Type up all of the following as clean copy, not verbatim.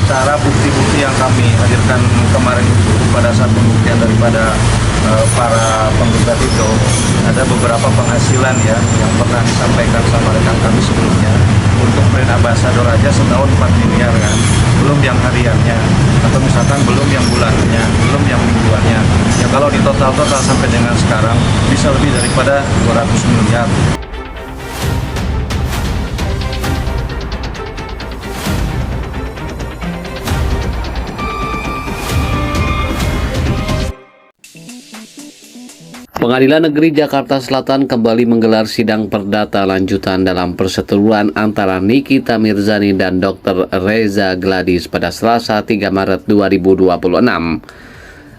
secara bukti-bukti yang kami hadirkan kemarin itu pada saat pembuktian daripada para penggugat itu, ada beberapa penghasilan ya yang pernah disampaikan sama rekan kami sebelumnya. Untuk brand ambassador aja setahun 4 miliar kan, belum yang hariannya, atau misalkan belum yang bulannya, belum yang mingguannya. Ya kalau di total-total sampai dengan sekarang bisa lebih daripada 200 miliar. Pengadilan Negeri Jakarta Selatan kembali menggelar sidang perdata lanjutan dalam perseteruan antara Nikita Mirzani dan Dr. Reza Gladys pada Selasa 3 Maret 2026.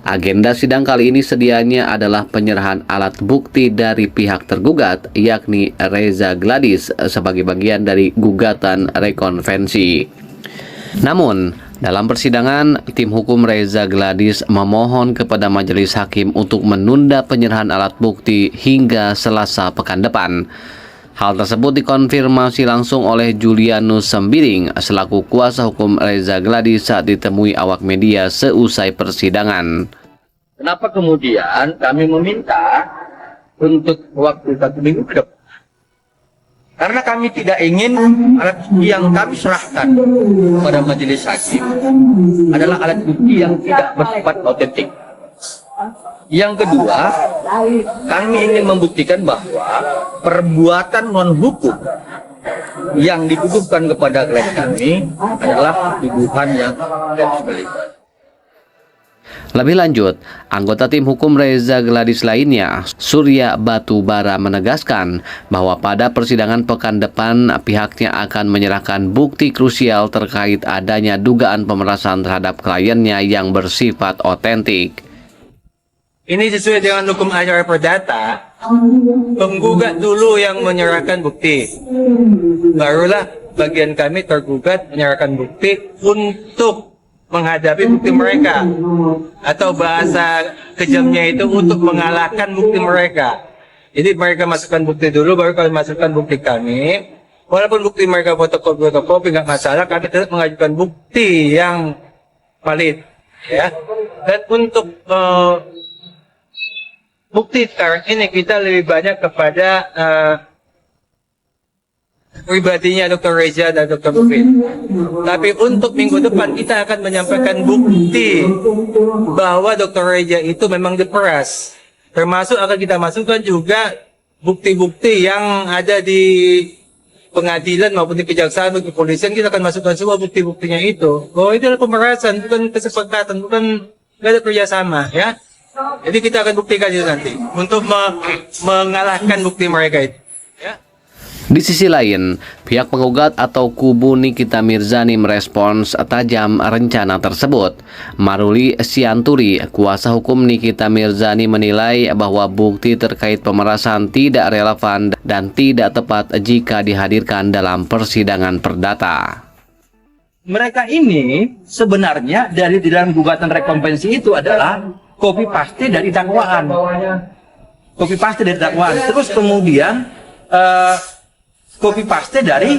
Agenda sidang kali ini sedianya adalah penyerahan alat bukti dari pihak tergugat, yakni Reza Gladys, sebagai bagian dari gugatan rekonvensi. Namun, dalam persidangan, tim hukum Reza Gladys memohon kepada majelis hakim untuk menunda penyerahan alat bukti hingga Selasa pekan depan. Hal tersebut dikonfirmasi langsung oleh Julianus Sembiring selaku kuasa hukum Reza Gladys saat ditemui awak media seusai persidangan. Kenapa kemudian kami meminta untuk waktu 1 minggu ke depan? Karena kami tidak ingin alat bukti yang kami serahkan pada majelis hakim adalah alat bukti yang tidak bersifat otentik. Yang kedua, kami ingin membuktikan bahwa perbuatan non-hukum yang dituduhkan kepada klien kami adalah tuduhan yang sekaligus. Lebih lanjut, anggota tim hukum Reza Gladys lainnya, Surya Batubara, menegaskan bahwa pada persidangan pekan depan pihaknya akan menyerahkan bukti krusial terkait adanya dugaan pemerasan terhadap kliennya yang bersifat otentik. Ini sesuai dengan hukum acara perdata, penggugat dulu yang menyerahkan bukti. Barulah bagian kami tergugat menyerahkan bukti untuk menghadapi bukti mereka, atau bahasa kejamnya itu untuk mengalahkan bukti mereka. Jadi mereka masukkan bukti dulu, baru kami masukkan bukti kami. Walaupun bukti mereka fotokopi nggak masalah, kami tetap mengajukan bukti yang valid, ya. Dan untuk bukti sekarang ini kita lebih banyak kepada pribadinya Dr. Reza dan Dr. Mufid. Tapi untuk minggu depan kita akan menyampaikan bukti bahwa Dr. Reza itu memang diperas. Termasuk akan kita masukkan juga bukti-bukti yang ada di pengadilan maupun di kejaksaan, di kepolisian. Kita akan masukkan semua bukti-buktinya itu. Bahwa itu adalah pemerasan, bukan kesepakatan, bukan nggak ada kerjasama, ya. Jadi kita akan buktikan itu nanti untuk mengalahkan bukti mereka itu. Ya. Di sisi lain, pihak penggugat atau kubu Nikita Mirzani merespons tajam rencana tersebut. Maruli Sianturi, kuasa hukum Nikita Mirzani, menilai bahwa bukti terkait pemerasan tidak relevan dan tidak tepat jika dihadirkan dalam persidangan perdata. Mereka ini sebenarnya dari di dalam gugatan rekompensi itu adalah copy paste dari dakwaan. Copy paste dari dakwaan. Terus kemudian copy paste dari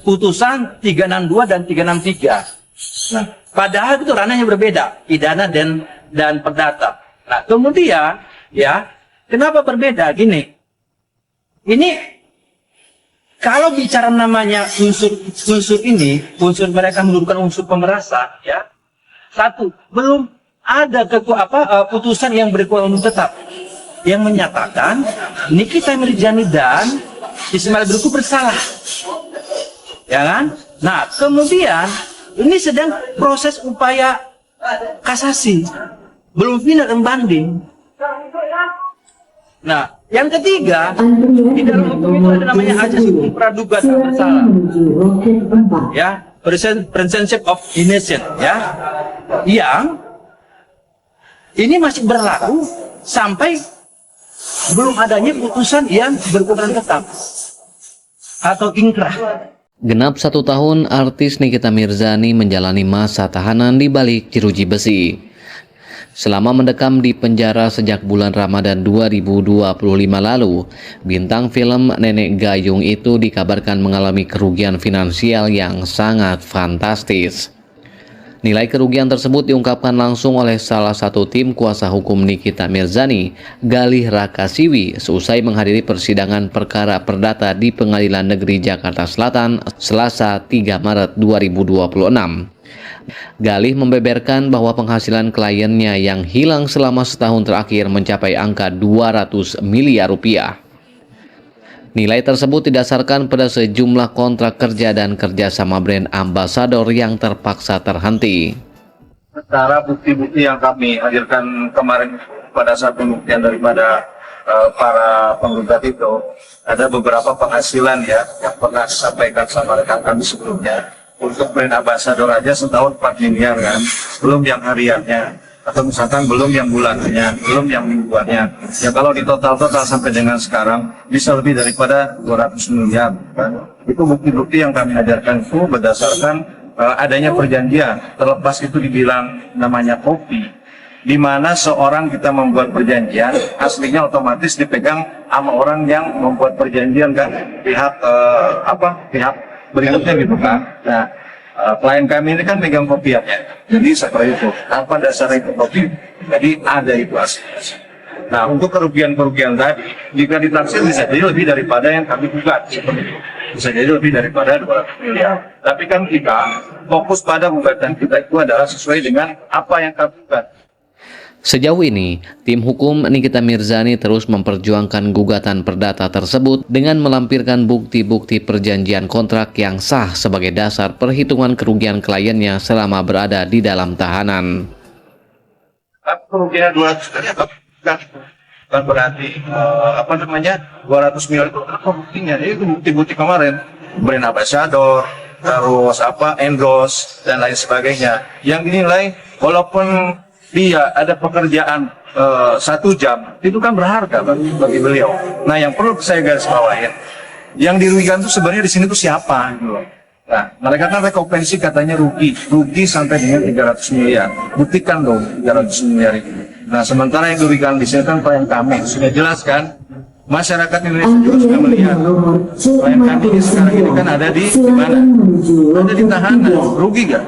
putusan 362 dan 363. Nah, padahal itu ranahnya berbeda, pidana dan perdata. Nah, kemudian ya, kenapa berbeda? Gini. Ini kalau bicara namanya unsur ini, unsur mereka menuduhkan unsur pemerasan, ya. Satu, belum ada putusan yang berkekuatan tetap yang menyatakan Nikita Mirzani dan Ismail Berku bersalah, ya kan? Nah, kemudian ini sedang proses upaya kasasi, belum final dan banding. Nah, yang ketiga, di dalam hukum itu ada namanya ajas hukum praduga tak bersalah, ya, presumption of innocence, ya, yang ini masih berlaku sampai belum adanya putusan yang berkekuatan tetap atau ingkrah. Genap 1 tahun artis Nikita Mirzani menjalani masa tahanan di balik jeruji besi. Selama mendekam di penjara sejak bulan Ramadan 2025 lalu, bintang film Nenek Gayung itu dikabarkan mengalami kerugian finansial yang sangat fantastis. Nilai kerugian tersebut diungkapkan langsung oleh salah satu tim kuasa hukum Nikita Mirzani, Galih Rakasiwi, seusai menghadiri persidangan perkara perdata di Pengadilan Negeri Jakarta Selatan, Selasa 3 Maret 2026. Galih membeberkan bahwa penghasilan kliennya yang hilang selama setahun terakhir mencapai angka 200 miliar rupiah. Nilai tersebut didasarkan pada sejumlah kontrak kerja dan kerjasama brand ambasador yang terpaksa terhenti. Secara bukti-bukti yang kami hadirkan kemarin pada saat pembuktian daripada para penggugat itu, ada beberapa penghasilan ya yang pernah disampaikan sama rekan kami sebelumnya. Untuk brand ambasador aja setahun 4 miliar kan, belum yang hariannya, atau misalkan belum yang bulanannya, belum yang mingguannya. Ya kalau di total-total sampai dengan sekarang bisa lebih daripada 200 miliar kan. Itu bukti-bukti yang kami hadirkan itu berdasarkan adanya perjanjian. Terlepas itu dibilang namanya kopi, di mana seorang kita membuat perjanjian, aslinya otomatis dipegang sama orang yang membuat perjanjian kan, pihak berikutnya gitu kan. Nah, klien kami ini kan megang kopiannya, jadi setelah itu apa dasar itu kopi, jadi ada itu aslinya. Nah, untuk kerugian-kerugian tadi, jika ditaksir bisa jadi lebih daripada yang kami gugat, seperti itu. Bisa jadi lebih daripada 200 miliar. Tapi kan kita fokus pada gugatan kita itu adalah sesuai dengan apa yang kami gugat. Sejauh ini, tim hukum Nikita Mirzani terus memperjuangkan gugatan perdata tersebut dengan melampirkan bukti-bukti perjanjian kontrak yang sah sebagai dasar perhitungan kerugian kliennya selama berada di dalam tahanan. Kerugian 200 miliar bukan berarti 200 miliar itu apa buktinya? Itu bukti-bukti kemarin, brand ambassador, terus endorse dan lain sebagainya. Yang dinilai walaupun dia ada pekerjaan 1 jam, itu kan berharga bagi beliau. Nah, yang perlu saya garis bawahin, yang dirugikan itu sebenarnya di sini tuh siapa? Gitu loh. Nah, mereka kan rekompensi katanya rugi sampai dengan 300 miliar. Buktikan dong 300 miliar itu. Nah, sementara yang dirugikan di sini kan klien kami sudah jelas kan. Masyarakat Indonesia juga sudah melihat klien kami ini sekarang ini kan ada di mana? Ada di tahanan. Rugi gak?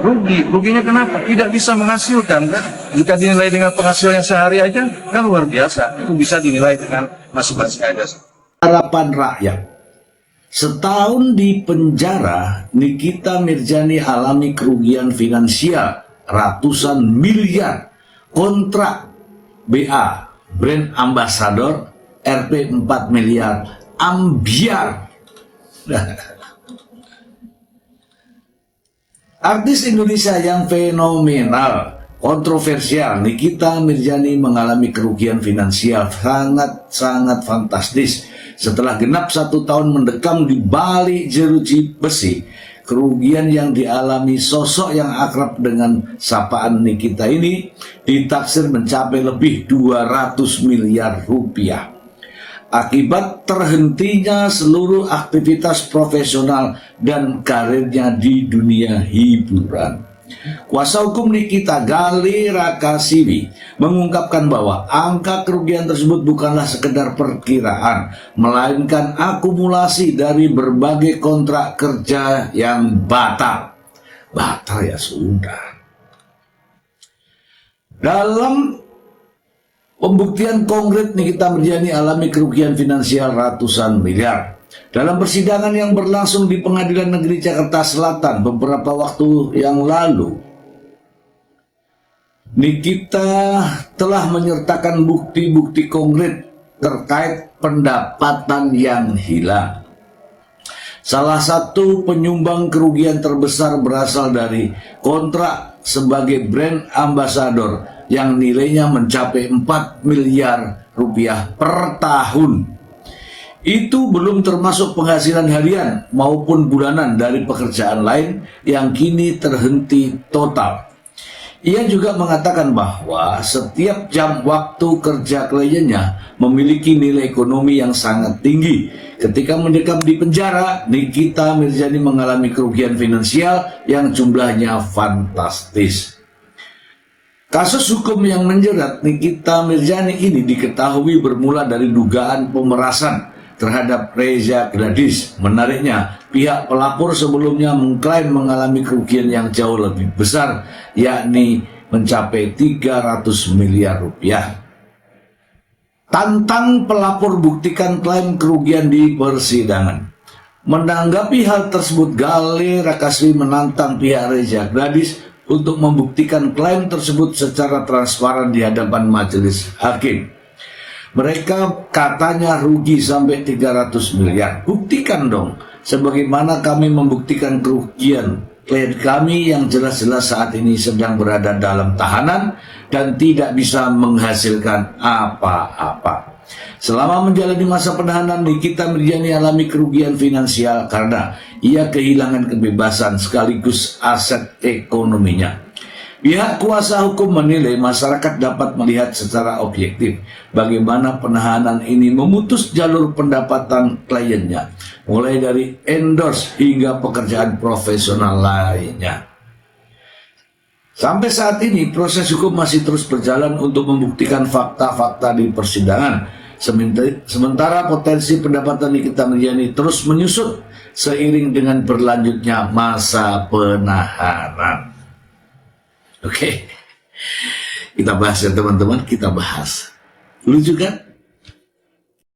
Ruginya kenapa? Tidak bisa menghasilkan kan? Jika dinilai dengan penghasilan yang sehari aja kan luar biasa. Itu bisa dinilai dengan masing-masing aja. Harapan rakyat. Setahun di penjara, Nikita Mirzani alami kerugian finansial ratusan miliar. Kontrak BA, brand ambasador, Rp 4 miliar, ambiar. Artis Indonesia yang fenomenal, kontroversial, Nikita Mirzani mengalami kerugian finansial sangat fantastis. Setelah genap 1 tahun mendekam di balik jeruji besi, kerugian yang dialami sosok yang akrab dengan sapaan Nikita ini ditaksir mencapai lebih 200 miliar rupiah. Akibat terhentinya seluruh aktivitas profesional dan karirnya di dunia hiburan. Kuasa hukum Nikita, Galih Rakasiwi, mengungkapkan bahwa angka kerugian tersebut bukanlah sekedar perkiraan, melainkan akumulasi dari berbagai kontrak kerja yang batal. Batal ya sudah. Dalam pembuktian konkret, Nikita Mirzani alami kerugian finansial ratusan miliar. Dalam persidangan yang berlangsung di Pengadilan Negeri Jakarta Selatan beberapa waktu yang lalu, Nikita telah menyertakan bukti-bukti konkret terkait pendapatan yang hilang. Salah satu penyumbang kerugian terbesar berasal dari kontrak sebagai brand ambasador yang nilainya mencapai 4 miliar rupiah per tahun. Itu belum termasuk penghasilan harian maupun bulanan dari pekerjaan lain yang kini terhenti total. Ia juga mengatakan bahwa setiap jam waktu kerja kliennya memiliki nilai ekonomi yang sangat tinggi. Ketika mendekam di penjara, Nikita Mirzani mengalami kerugian finansial yang jumlahnya fantastis. Kasus hukum yang menjerat Nikita Mirzani ini diketahui bermula dari dugaan pemerasan terhadap Reza Gladys. Menariknya, pihak pelapor sebelumnya mengklaim mengalami kerugian yang jauh lebih besar, yakni mencapai 300 miliar rupiah. Tantang pelapor buktikan klaim kerugian di persidangan. Menanggapi hal tersebut, Gale Rakaswi menantang pihak Reza Gladys untuk membuktikan klaim tersebut secara transparan di hadapan majelis hakim. Mereka katanya rugi sampai 300 miliar. Buktikan dong, sebagaimana kami membuktikan kerugian klien kami yang jelas-jelas saat ini sedang berada dalam tahanan dan tidak bisa menghasilkan apa-apa. Selama menjalani masa penahanan, Nikita Mirzani alami kerugian finansial karena ia kehilangan kebebasan sekaligus aset ekonominya. Pihak kuasa hukum menilai masyarakat dapat melihat secara objektif bagaimana penahanan ini memutus jalur pendapatan kliennya, mulai dari endorse hingga pekerjaan profesional lainnya. Sampai saat ini proses hukum masih terus berjalan untuk membuktikan fakta-fakta di persidangan. Sementara potensi pendapatan Nikita Mirzani terus menyusut seiring dengan berlanjutnya masa penahanan. Oke, kita bahas ya teman-teman, kita bahas. Lucu kan?